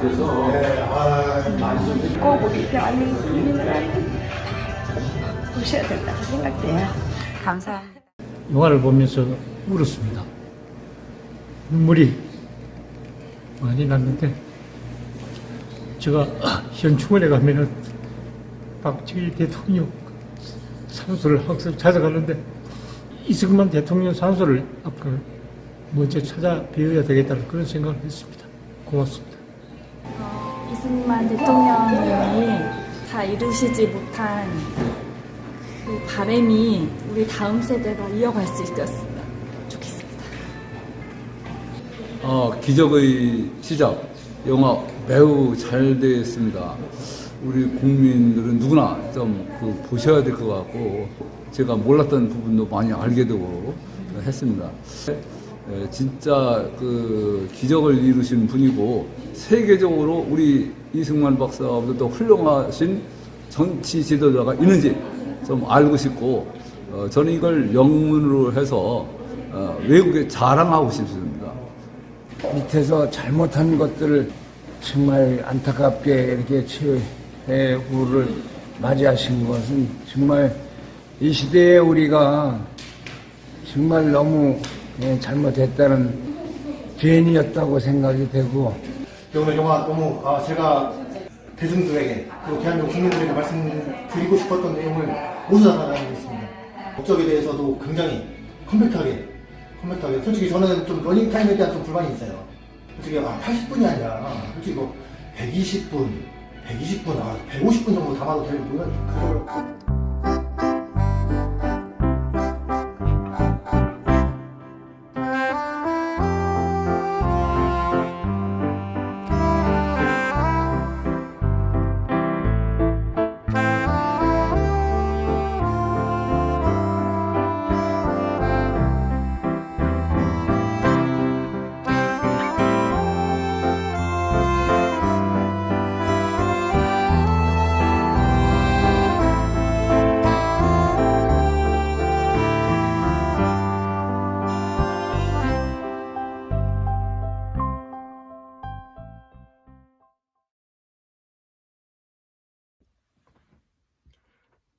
같아서. 네, 많이 좀 꼭 우리 대한민국 국민들한테 다 보셔야 된다고 생각돼요. 감사합니다. 영화를 보면서 울었습니다. 눈물이 많이 났는데, 제가 현충원에 가면은 박정희 대통령 산소를 항상 찾아가는데, 이승만 대통령 산소를 앞으로 먼저 찾아뵈어야 되겠다는 그런 생각을 했습니다. 고맙습니다. 이승만 대통령님이 다 이루시지 못한 그 바람이 우리 다음 세대가 이어갈 수 있었으면 좋겠습니다. 기적의 시작, 영화 매우 잘 되었습니다. 우리 국민들은 누구나 좀 보셔야 될 것 같고, 제가 몰랐던 부분도 많이 알게 되고 했습니다. 진짜 그 기적을 이루신 분이고, 세계적으로 우리 이승만 박사보다 더 훌륭하신 정치 지도자가 있는지 좀 알고 싶고, 저는 이걸 영문으로 해서 외국에 자랑하고 싶습니다. 밑에서 잘못한 것들을 정말 안타깝게 이렇게 최후를 맞이하신 것은 정말 이 시대에 우리가 정말 너무 잘못했다는 죄인이었다고 생각이 되고, 오늘 영화 너무 제가 대중들에게 그리고 대한민국 국민들에게 말씀드리고 싶었던 내용을 모두 다 담아냈습니다. 목적에 대해서도 굉장히 컴팩트하게 솔직히 저는 좀 러닝타임에 대한 좀 불만이 있어요. 솔직히 80분이 아니라 솔직히 120분 150분 정도 담아도 될 부분 그걸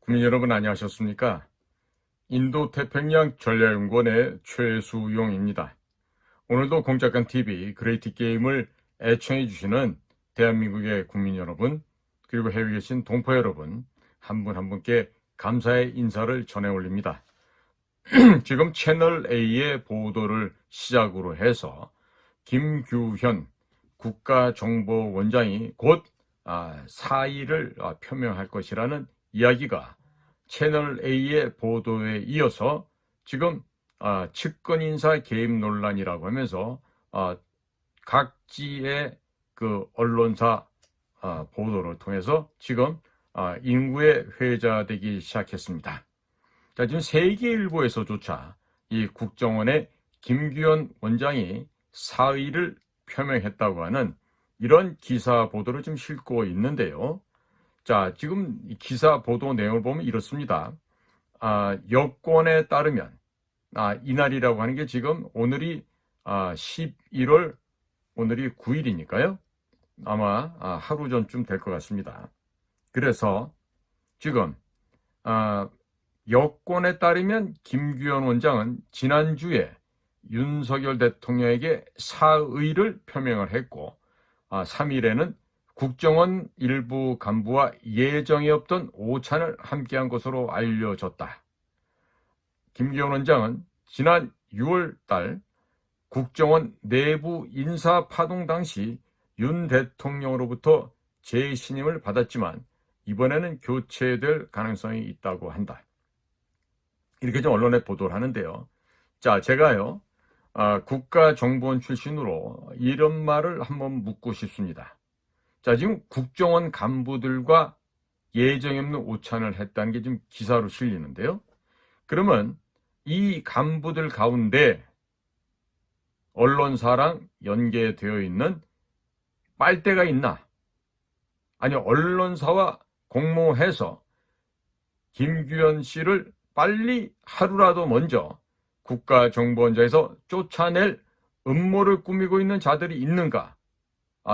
국민 여러분 안녕하셨습니까? 인도태평양 전략연구원의 최수용입니다. 오늘도 공작관TV 그레이트 게임을 애청해 주시는 대한민국의 국민 여러분, 그리고 해외에 계신 동포 여러분, 한 분 한 분께 감사의 인사를 전해 올립니다. 지금 채널A의 보도를 시작으로 해서 김규현 국가정보원장이 곧 사의를 표명할 것이라는 이야기가 채널A의 보도에 이어서 지금 측근인사 개입 논란이라고 하면서 각지의 그 언론사 보도를 통해서 지금 인구에 회자되기 시작했습니다. 자, 지금 세계일보에서조차 이 국정원의 김규현 원장이 사의를 표명했다고 하는 이런 기사 보도를 좀 싣고 있는데요. 자, 지금 기사 보도 내용을 보면 이렇습니다. 여권에 따르면 이날이라고 하는 게 지금 오늘이 11월 오늘이 9일이니까요. 아마 하루 전쯤 될 것 같습니다. 그래서 지금 여권에 따르면 김규현 원장은 지난주에 윤석열 대통령에게 사의를 표명을 했고 3일에는 국정원 일부 간부와 예정이 없던 오찬을 함께한 것으로 알려졌다. 김규현 원장은 지난 6월 달 국정원 내부 인사 파동 당시 윤 대통령으로부터 재신임을 받았지만 이번에는 교체될 가능성이 있다고 한다. 이렇게 좀 언론에 보도를 하는데요. 자, 제가요 국가정보원 출신으로 이런 말을 한번 묻고 싶습니다. 자, 지금 국정원 간부들과 예정이 없는 오찬을 했다는 게 지금 기사로 실리는데요. 그러면 이 간부들 가운데 언론사랑 연계되어 있는 빨대가 있나? 아니, 언론사와 공모해서 김규현 씨를 빨리 하루라도 먼저 국가정보원장에서 쫓아낼 음모를 꾸미고 있는 자들이 있는가?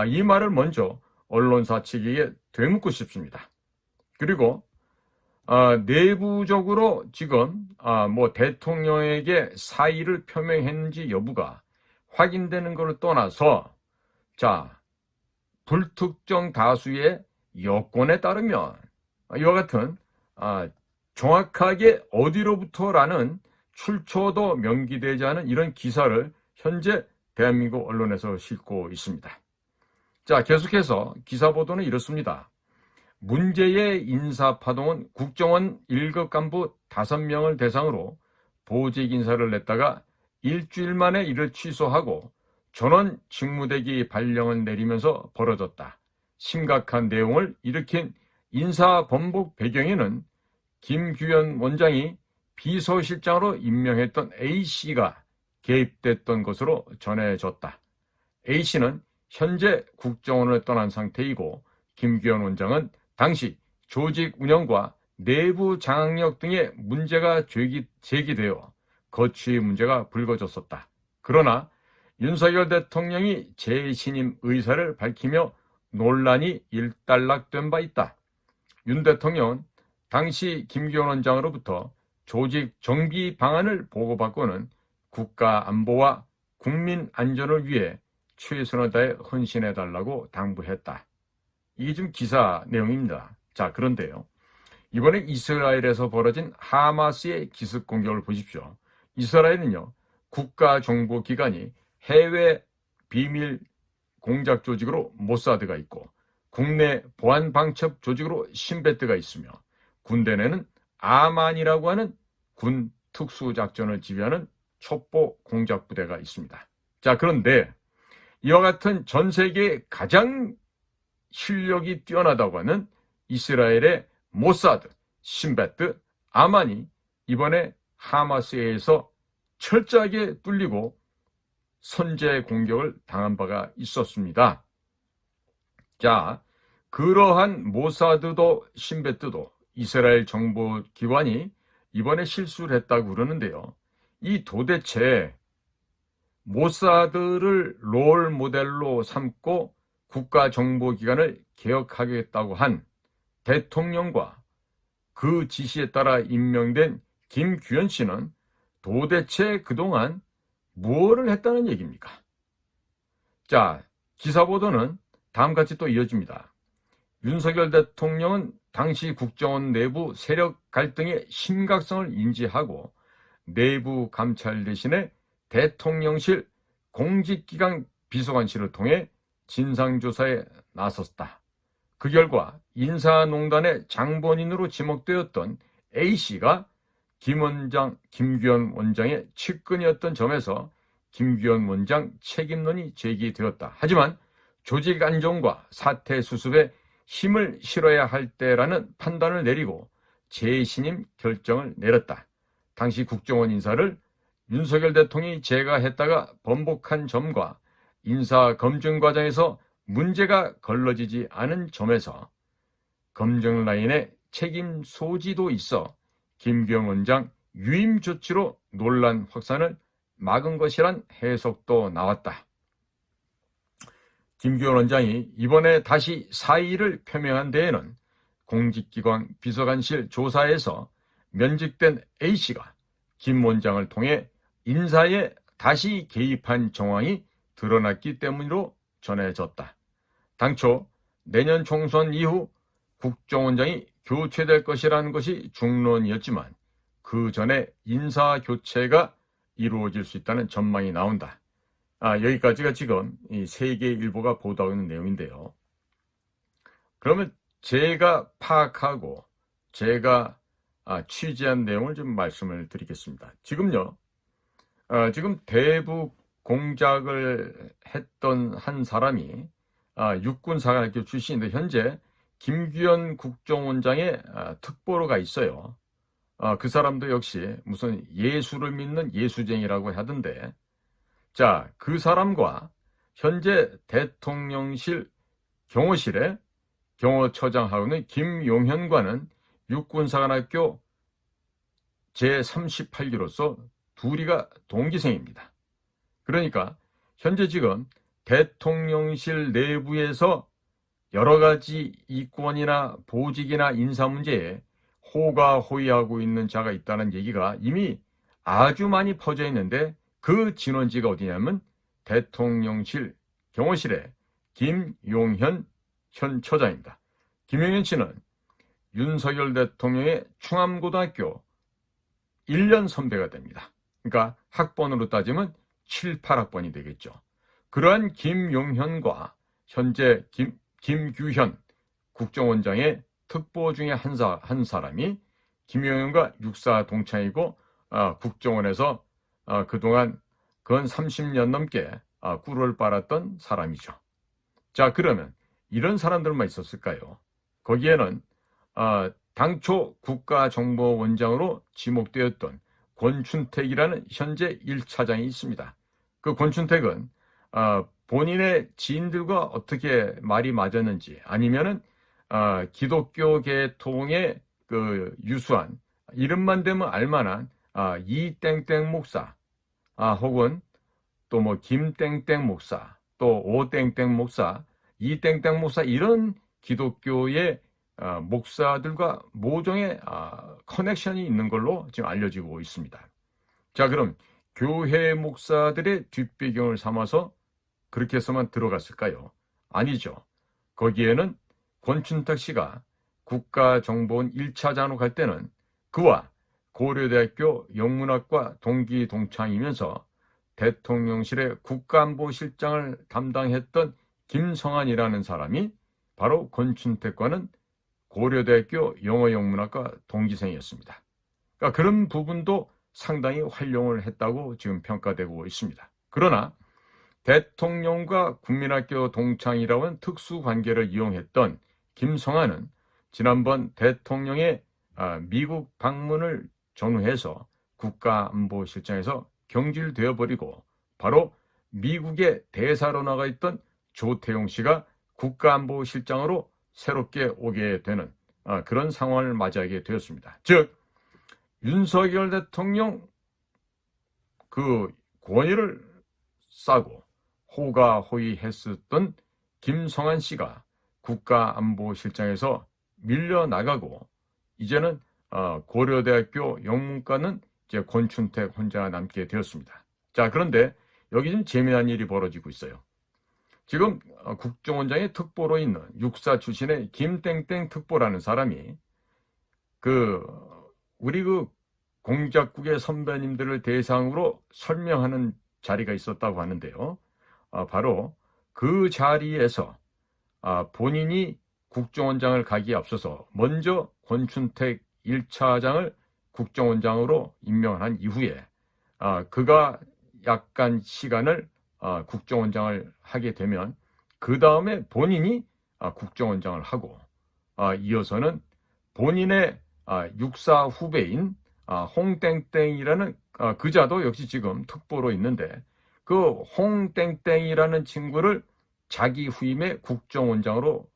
이 말을 먼저 언론사 측에게 되묻고 싶습니다. 그리고 내부적으로 지금 뭐 대통령에게 사의를 표명했는지 여부가 확인되는 것을 떠나서 자, 불특정 다수의 여권에 따르면 이와 같은 정확하게 어디로부터라는 출처도 명기되지 않은 이런 기사를 현재 대한민국 언론에서 싣고 있습니다. 자, 계속해서 기사 보도는 이렇습니다. 문제의 인사파동은 국정원 1급 간부 5명을 대상으로 보직 인사를 냈다가 일주일 만에 이를 취소하고 전원 직무대기 발령을 내리면서 벌어졌다. 심각한 내용을 일으킨 인사 번복 배경에는 김규현 원장이 비서실장으로 임명했던 A씨가 개입됐던 것으로 전해졌다. A씨는 현재 국정원을 떠난 상태이고 김규현 원장은 당시 조직 운영과 내부 장악력 등의 문제가 제기되어 거취의 문제가 불거졌었다. 그러나 윤석열 대통령이 재신임 의사를 밝히며 논란이 일단락된 바 있다. 윤 대통령은 당시 김규현 원장으로부터 조직 정비 방안을 보고받고는 국가 안보와 국민 안전을 위해 최선을 다해 헌신해달라고 당부했다. 이게 지금 기사 내용입니다. 자, 그런데요. 이번에 이스라엘에서 벌어진 하마스의 기습 공격을 보십시오. 이스라엘은요, 국가정보기관이 해외 비밀 공작 조직으로 모사드가 있고 국내 보안방첩 조직으로 신베트가 있으며 군대 내는 아만이라고 하는 군 특수작전을 지휘하는 첩보 공작부대가 있습니다. 자, 그런데 이와 같은 전 세계에 가장 실력이 뛰어나다고 하는 이스라엘의 모사드, 신베트, 아만이 이번에 하마스에 의해서 철저하게 뚫리고 선제 공격을 당한 바가 있었습니다. 자, 그러한 모사드도 신베트도 이스라엘 정보기관이 이번에 실수를 했다고 그러는데요. 이 도대체 모사드를 롤 모델로 삼고 국가정보기관을 개혁하겠다고 한 대통령과 그 지시에 따라 임명된 김규현 씨는 도대체 그동안 무엇을 했다는 얘기입니까? 자, 기사 보도는 다음같이 또 이어집니다. 윤석열 대통령은 당시 국정원 내부 세력 갈등의 심각성을 인지하고 내부 감찰 대신에 대통령실 공직기강 비서관실을 통해 진상조사에 나섰다. 그 결과 인사농단의 장본인으로 지목되었던 A씨가 김규현 원장의 측근이었던 점에서 김규현 원장 책임론이 제기되었다. 하지만 조직 안정과 사태 수습에 힘을 실어야 할 때라는 판단을 내리고 재신임 결정을 내렸다. 당시 국정원 인사를 윤석열 대통령이 제거했다가 번복한 점과 인사 검증 과정에서 문제가 걸러지지 않은 점에서 검증 라인에 책임 소지도 있어 김규현 원장 유임 조치로 논란 확산을 막은 것이란 해석도 나왔다. 김규현 원장이 이번에 다시 사의를 표명한 데에는 공직기관 비서관실 조사에서 면직된 A씨가 김 원장을 통해 인사에 다시 개입한 정황이 드러났기 때문으로 전해졌다. 당초 내년 총선 이후 국정원장이 교체될 것이라는 것이 중론이었지만 그 전에 인사 교체가 이루어질 수 있다는 전망이 나온다. 여기까지가 지금 이 세계일보가 보도하고 있는 내용인데요. 그러면 제가 파악하고 제가 취재한 내용을 좀 말씀을 드리겠습니다. 지금요, 지금 대북 공작을 했던 한 사람이 육군사관학교 출신인데 현재 김규현 국정원장의 특보로가 있어요. 그 사람도 역시 무슨 예수를 믿는 예수쟁이라고 하던데, 자, 그 사람과 현재 대통령실 경호실에 경호처장하고는 김용현과는 육군사관학교 제38기로서 둘이가 동기생입니다. 그러니까 현재 지금 대통령실 내부에서 여러 가지 이권이나 보직이나 인사 문제에 호가호위하고 있는 자가 있다는 얘기가 이미 아주 많이 퍼져 있는데, 그 진원지가 어디냐면 대통령실 경호실의 김용현 현 처장입니다. 김용현 씨는 윤석열 대통령의 충암고등학교 1년 선배가 됩니다. 그러니까 학번으로 따지면 7, 8학번이 되겠죠. 그러한 김용현과 현재 김규현 국정원장의 특보 중에 한 사람이 김용현과 육사 동창이고, 국정원에서 그동안 근 30년 넘게 꿀을 빨았던 사람이죠. 자, 그러면 이런 사람들만 있었을까요? 거기에는 당초 국가정보원장으로 지목되었던 권춘택이라는 현재 1차장이 있습니다. 그 권춘택은 본인의 지인들과 어떻게 말이 맞았는지, 아니면은 기독교 계통의 그 유수한, 이름만 되면 알만한 이땡땡 목사, 혹은 또 뭐 김땡땡 목사, 또 오땡땡 목사, 이땡땡 목사, 이런 기독교의 목사들과 모종의 커넥션이 있는 걸로 지금 알려지고 있습니다. 자, 그럼 교회 목사들의 뒷배경을 삼아서 그렇게 해서만 들어갔을까요? 아니죠. 거기에는 권춘택 씨가 국가정보원 1차장으로 갈 때는 그와 고려대학교 영문학과 동기 동창이면서 대통령실의 국가안보실장을 담당했던 김성환이라는 사람이 바로 권춘택과는 고려대학교 영어영문학과 동기생이었습니다. 그러니까 그런 부분도 상당히 활용을 했다고 지금 평가되고 있습니다. 그러나 대통령과 국민학교 동창이라는 특수관계를 이용했던 김성환은 지난번 대통령의 미국 방문을 전후해서 국가안보실장에서 경질되어 버리고, 바로 미국의 대사로 나가 있던 조태용 씨가 국가안보실장으로 새롭게 오게 되는 그런 상황을 맞이하게 되었습니다. 즉, 윤석열 대통령 그 권위를 싸고 호가호위했었던 김성환 씨가 국가안보실장에서 밀려나가고, 이제는 고려대학교 영문과는 이제 권춘택 혼자 남게 되었습니다. 자, 그런데 여기 좀 재미난 일이 벌어지고 있어요. 지금 국정원장의 특보로 있는 육사 출신의 김땡땡 특보라는 사람이 우리 공작국의 선배님들을 대상으로 설명하는 자리가 있었다고 하는데요. 바로 그 자리에서 본인이 국정원장을 가기에 앞서서 먼저 권춘택 1차장을 국정원장으로 임명한 이후에 그가 약간 시간을 국정원장을 하게 되면 그 다음에 본인이 국정원장을 하고, 이어서는 본인의 육사 후배인 홍땡땡이라는 그자도 역시 지금 특보로 있는데, 그 홍땡땡이라는 친구를 자기 후임의 국정원장으로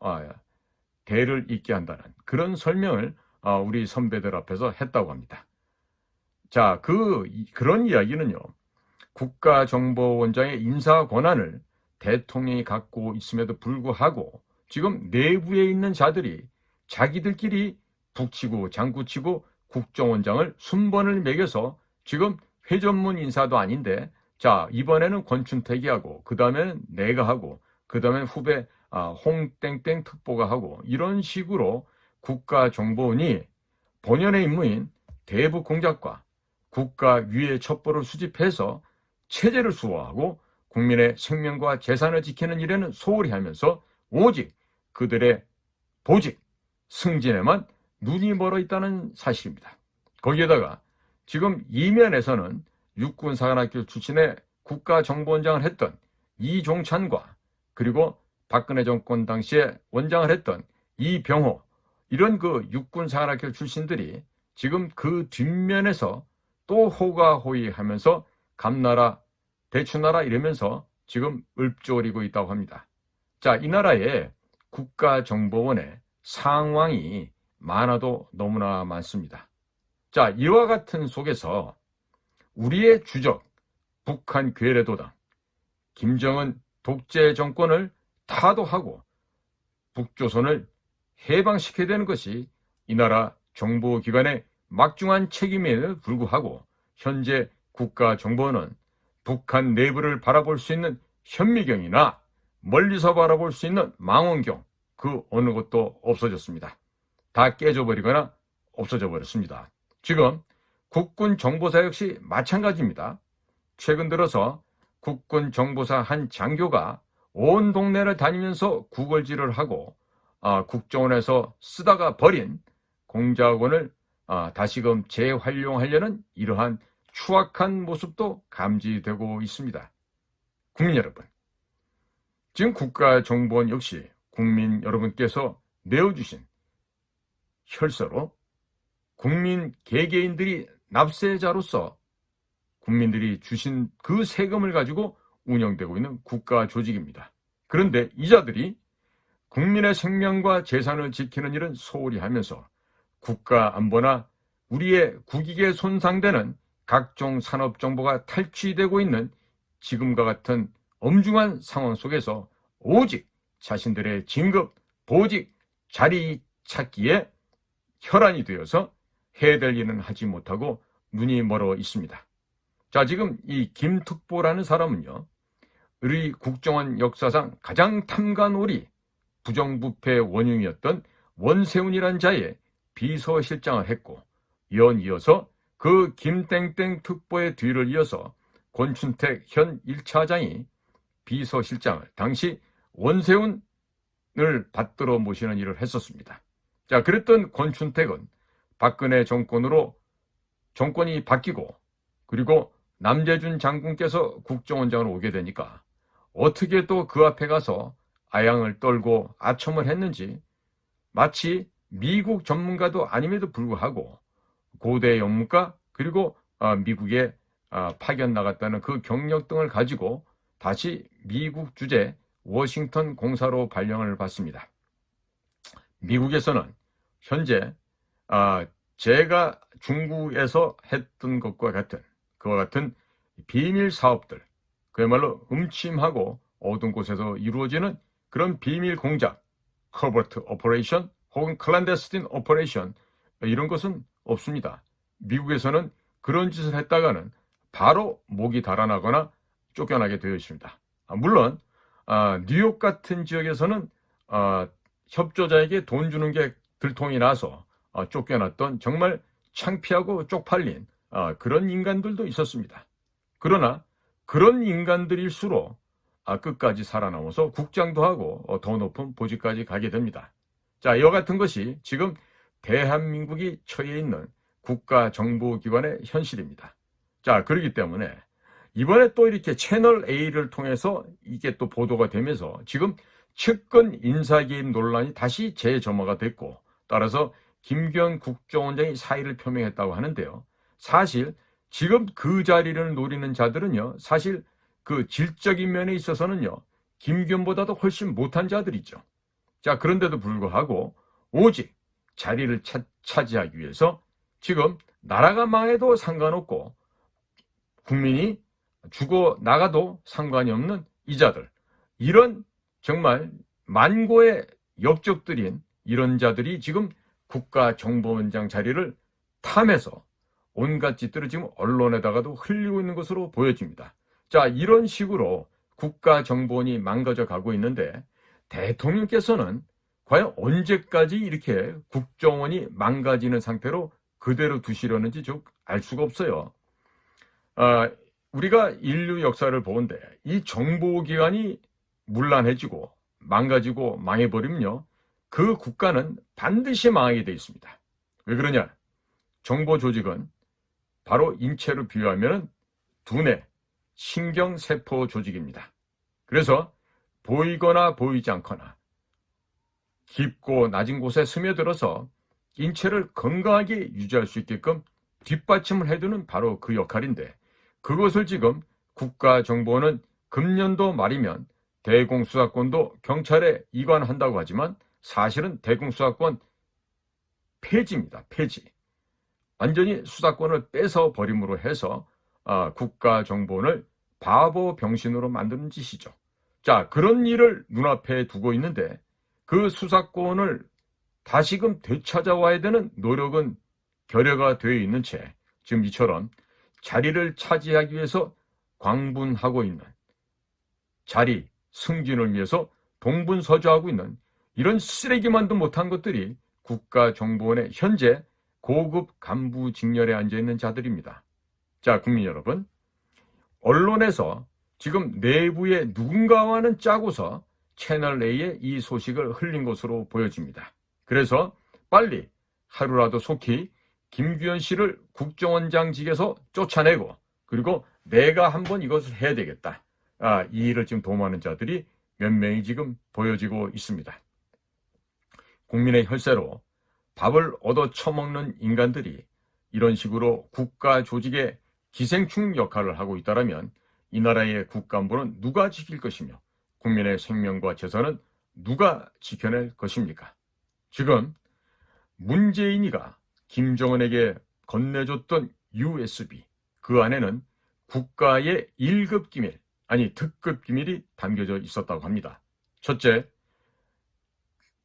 대를 잇게 한다는 그런 설명을 우리 선배들 앞에서 했다고 합니다. 자, 그런 이야기는요, 국가정보원장의 인사 권한을 대통령이 갖고 있음에도 불구하고 지금 내부에 있는 자들이 자기들끼리 북치고 장구치고 국정원장을 순번을 매겨서 지금 회전문 인사도 아닌데, 자, 이번에는 권춘택이 하고, 그 다음에는 내가 하고, 그 다음에 후배 홍땡땡 특보가 하고, 이런 식으로 국가정보원이 본연의 임무인 대북 공작과 국가 위해 첩보를 수집해서 체제를 수호하고 국민의 생명과 재산을 지키는 일에는 소홀히 하면서 오직 그들의 보직, 승진에만 눈이 멀어 있다는 사실입니다. 거기에다가 지금 이면에서는 육군사관학교 출신의 국가정보원장을 했던 이종찬과, 그리고 박근혜 정권 당시에 원장을 했던 이병호, 이런 육군사관학교 출신들이 지금 그 뒷면에서 또 호가호위하면서 감나라, 대추나라 이러면서 지금 읊조리고 있다고 합니다. 자, 이 나라에 국가정보원의 상황이 많아도 너무나 많습니다. 자, 이와 같은 속에서 우리의 주적 북한 괴뢰도당 김정은 독재 정권을 타도하고 북조선을 해방시켜야 되는 것이 이 나라 정보기관의 막중한 책임에도 불구하고 현재 국가정보원은 북한 내부를 바라볼 수 있는 현미경이나 멀리서 바라볼 수 있는 망원경 그 어느 것도 없어졌습니다. 다 깨져버리거나 없어져 버렸습니다. 지금 국군 정보사 역시 마찬가지입니다. 최근 들어서 국군 정보사 한 장교가 온 동네를 다니면서 구걸질을 하고 국정원에서 쓰다가 버린 공작원을 다시금 재활용하려는 이러한 추악한 모습도 감지되고 있습니다. 국민 여러분, 지금 국가정보원 역시 국민 여러분께서 내어주신 혈서로 국민 개개인들이 납세자로서 국민들이 주신 그 세금을 가지고 운영되고 있는 국가 조직입니다. 그런데 이자들이 국민의 생명과 재산을 지키는 일은 소홀히 하면서 국가 안보나 우리의 국익에 손상되는 각종 산업 정보가 탈취되고 있는 지금과 같은 엄중한 상황 속에서 오직 자신들의 진급, 보직, 자리 찾기에 혈안이 되어서 해야 될 일은 하지 못하고 눈이 멀어 있습니다. 자, 지금 이 김특보라는 사람은요, 우리 국정원 역사상 가장 탐관오리 부정부패 원흉이었던 원세훈이란 자의 비서실장을 했고, 연이어서 그 김땡땡 특보의 뒤를 이어서 권춘택 현 1차장이 비서실장을 당시 원세훈을 받들어 모시는 일을 했었습니다. 자, 그랬던 권춘택은 박근혜 정권으로 정권이 바뀌고 그리고 남재준 장군께서 국정원장으로 오게 되니까 어떻게 또 그 앞에 가서 아양을 떨고 아첨을 했는지 마치 미국 전문가도 아님에도 불구하고 고대 영문과 그리고 미국에 파견 나갔다는 그 경력 등을 가지고 다시 미국 주재 워싱턴 공사로 발령을 받습니다. 미국에서는 현재 제가 중국에서 했던 것과 같은 그와 같은 비밀 사업들, 그야말로 음침하고 어두운 곳에서 이루어지는 그런 비밀 공작, 커버트 오퍼레이션 혹은 클랜데스틴 오퍼레이션 이런 것은 없습니다. 미국에서는 그런 짓을 했다가는 바로 목이 달아나거나 쫓겨나게 되어 있습니다. 물론 뉴욕 같은 지역에서는 협조자에게 돈 주는 게 들통이 나서 쫓겨났던 정말 창피하고 쪽팔린 그런 인간들도 있었습니다. 그러나 그런 인간들일수록 끝까지 살아남아서 국장도 하고 더 높은 보직까지 가게 됩니다. 자, 이와 같은 것이 지금 대한민국이 처해 있는 국가정보기관의 현실입니다. 자, 그렇기 때문에 이번에 또 이렇게 채널 A를 통해서 이게 또 보도가 되면서 지금 측근 인사개입 논란이 다시 재점화가 됐고, 따라서 김규현 국정원장이 사의를 표명했다고 하는데요. 사실 지금 그 자리를 노리는 자들은요, 사실 그 질적인 면에 있어서는요, 김규현보다도 훨씬 못한 자들이죠. 자, 그런데도 불구하고 오직 자리를 차지하기 위해서 지금 나라가 망해도 상관없고 국민이 죽어 나가도 상관이 없는 이자들, 이런 정말 만고의 역적들인 이런 자들이 지금 국가정보원장 자리를 탐해서 온갖 짓들을 지금 언론에다가도 흘리고 있는 것으로 보여집니다. 자, 이런 식으로 국가정보원이 망가져 가고 있는데 대통령께서는 과연 언제까지 이렇게 국정원이 망가지는 상태로 그대로 두시려는지 좀 알 수가 없어요. 우리가 인류 역사를 보는데 이 정보기관이 문란해지고 망가지고 망해버리면요, 그 국가는 반드시 망하게 돼 있습니다. 왜 그러냐? 정보조직은 바로 인체로 비유하면 두뇌, 신경세포 조직입니다. 그래서 보이거나 보이지 않거나 깊고 낮은 곳에 스며들어서 인체를 건강하게 유지할 수 있게끔 뒷받침을 해두는 바로 그 역할인데, 그것을 지금 국가정보원은 금년도 말이면 대공수사권도 경찰에 이관한다고 하지만 사실은 대공수사권 폐지입니다. 폐지. 완전히 수사권을 뺏어버림으로 해서 국가정보원을 바보 병신으로 만드는 짓이죠. 자, 그런 일을 눈앞에 두고 있는데 그 수사권을 다시금 되찾아와야 되는 노력은 결여가 되어 있는 채 지금 이처럼 자리를 차지하기 위해서 광분하고 있는, 자리 승진을 위해서 동분서주하고 있는 이런 쓰레기만도 못한 것들이 국가정보원의 현재 고급 간부 직렬에 앉아있는 자들입니다. 자, 국민 여러분, 언론에서 지금 내부의 누군가와는 짜고서 채널A에 이 소식을 흘린 것으로 보여집니다. 그래서 빨리 하루라도 속히 김규현 씨를 국정원장직에서 쫓아내고, 그리고 내가 한번 이것을 해야 되겠다. 이 일을 지금 도모하는 자들이 몇 명이 지금 보여지고 있습니다. 국민의 혈세로 밥을 얻어 처먹는 인간들이 이런 식으로 국가 조직의 기생충 역할을 하고 있다면 이 나라의 국간부는 누가 지킬 것이며 국민의 생명과 재산은 누가 지켜낼 것입니까? 지금 문재인이가 김정은에게 건네줬던 USB, 그 안에는 국가의 1급 기밀, 아니 특급 기밀이 담겨져 있었다고 합니다. 첫째,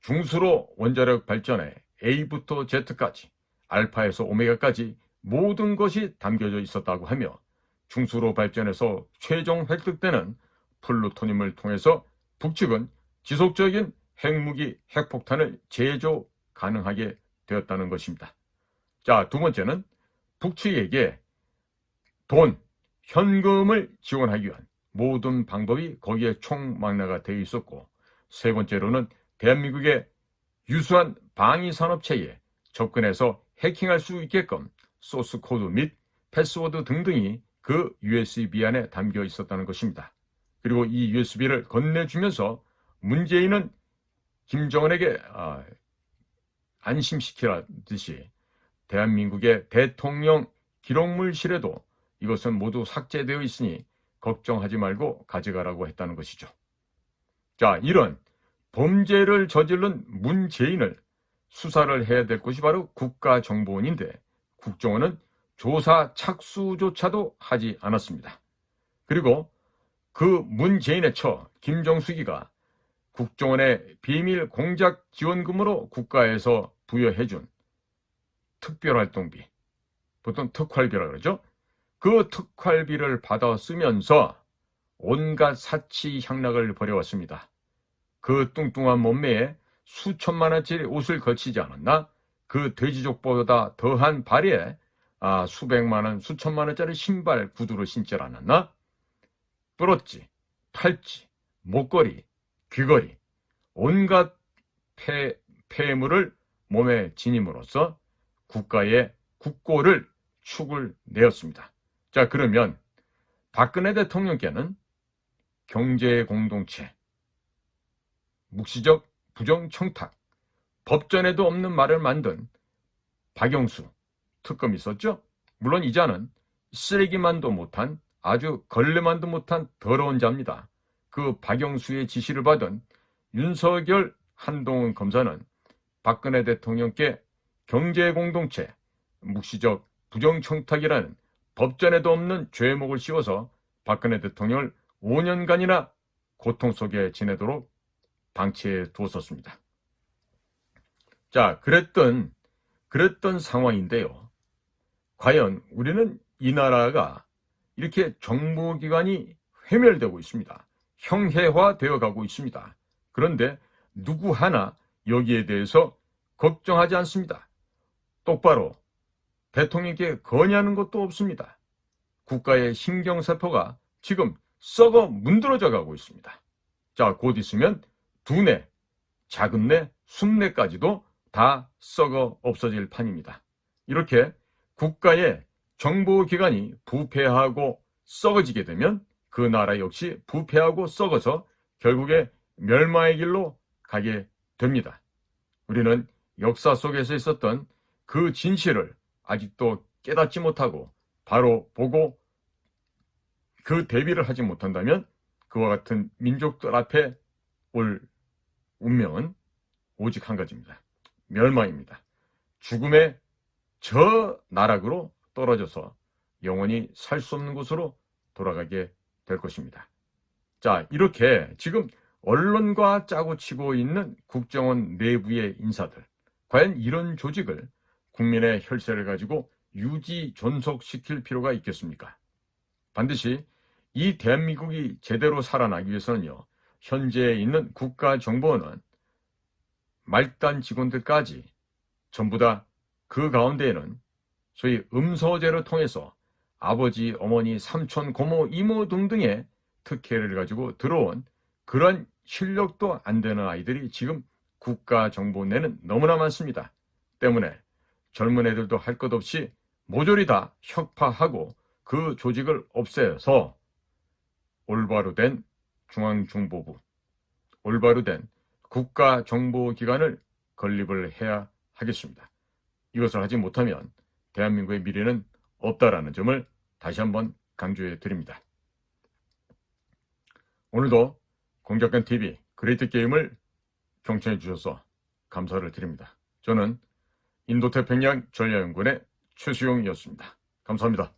중수로 원자력 발전에 A부터 Z까지, 알파에서 오메가까지 모든 것이 담겨져 있었다고 하며, 중수로 발전에서 최종 획득되는 플루토늄을 통해서 북측은 지속적인 핵무기, 핵폭탄을 제조 가능하게 되었다는 것입니다. 자, 두 번째는 북측에게 돈, 현금을 지원하기 위한 모든 방법이 거기에 총망라가 되어 있었고, 세 번째로는 대한민국의 유수한 방위산업체에 접근해서 해킹할 수 있게끔 소스코드 및 패스워드 등등이 그 USB 안에 담겨 있었다는 것입니다. 그리고 이 USB를 건네주면서 문재인은 김정은에게 안심시키라듯이 대한민국의 대통령 기록물실에도 이것은 모두 삭제되어 있으니 걱정하지 말고 가져가라고 했다는 것이죠. 자, 이런 범죄를 저지른 문재인을 수사를 해야 될 곳이 바로 국가정보원인데 국정원은 조사 착수조차도 하지 않았습니다. 그리고 그 문재인의 처 김정숙이가 국정원의 비밀 공작 지원금으로 국가에서 부여해준 특별활동비, 보통 특활비라고 그러죠. 그 특활비를 받아 쓰면서 온갖 사치향락을 벌여왔습니다. 그 뚱뚱한 몸매에 수천만 원짜리 옷을 걸치지 않았나? 그 돼지족보다 더한 발에 수백만 원, 수천만 원짜리 신발, 구두를 신지 않았나? 뿔었지, 팔찌, 목걸이, 귀걸이, 온갖 폐물을 몸에 지님으로써 국가의 국고를 축을 내었습니다. 자, 그러면 박근혜 대통령께는 경제공동체, 묵시적 부정청탁, 법전에도 없는 말을 만든 박영수 특검이 있었죠. 물론 이 자는 쓰레기만도 못한, 아주 걸레만도 못한 더러운 자입니다. 그 박영수의 지시를 받은 윤석열, 한동훈 검사는 박근혜 대통령께 경제공동체, 묵시적 부정청탁이라는 법전에도 없는 죄목을 씌워서 박근혜 대통령을 5년간이나 고통 속에 지내도록 방치해 두었었습니다. 자, 그랬던 상황인데요. 과연 우리는 이 나라가 이렇게 정보기관이 회멸되고 있습니다. 형해화되어 가고 있습니다. 그런데 누구 하나 여기에 대해서 걱정하지 않습니다. 똑바로 대통령께 건의하는 것도 없습니다. 국가의 신경세포가 지금 썩어 문드러져 가고 있습니다. 자, 곧 있으면 두뇌, 작은 뇌, 순뇌까지도 다 썩어 없어질 판입니다. 이렇게 국가의 정보기관이 부패하고 썩어지게 되면 그 나라 역시 부패하고 썩어서 결국에 멸망의 길로 가게 됩니다. 우리는 역사 속에서 있었던 그 진실을 아직도 깨닫지 못하고 바로 보고 그 대비를 하지 못한다면 그와 같은 민족들 앞에 올 운명은 오직 한 가지입니다. 멸망입니다. 죽음의 저 나락으로 떨어져서 영원히 살 수 없는 곳으로 돌아가게 될 것입니다. 자, 이렇게 지금 언론과 짜고 치고 있는 국정원 내부의 인사들, 과연 이런 조직을 국민의 혈세를 가지고 유지 존속시킬 필요가 있겠습니까? 반드시 이 대한민국이 제대로 살아나기 위해서는요, 현재에 있는 국가정보원은 말단 직원들까지 전부 다 그 가운데에는 소위 음소제를 통해서 아버지, 어머니, 삼촌, 고모, 이모 등등의 특혜를 가지고 들어온 그런 실력도 안 되는 아이들이 지금 국가정보원에는 너무나 많습니다. 때문에 젊은 애들도 할 것 없이 모조리 다 혁파하고 그 조직을 없애서 올바로 된 중앙정보부, 올바로 된 국가정보기관을 건립을 해야 하겠습니다. 이것을 하지 못하면 대한민국의 미래는 없다라는 점을 다시 한번 강조해 드립니다. 오늘도 공작관TV 그레이트 게임을 경청해 주셔서 감사를 드립니다. 저는 인도태평양 전략연구원의 최수용이었습니다. 감사합니다.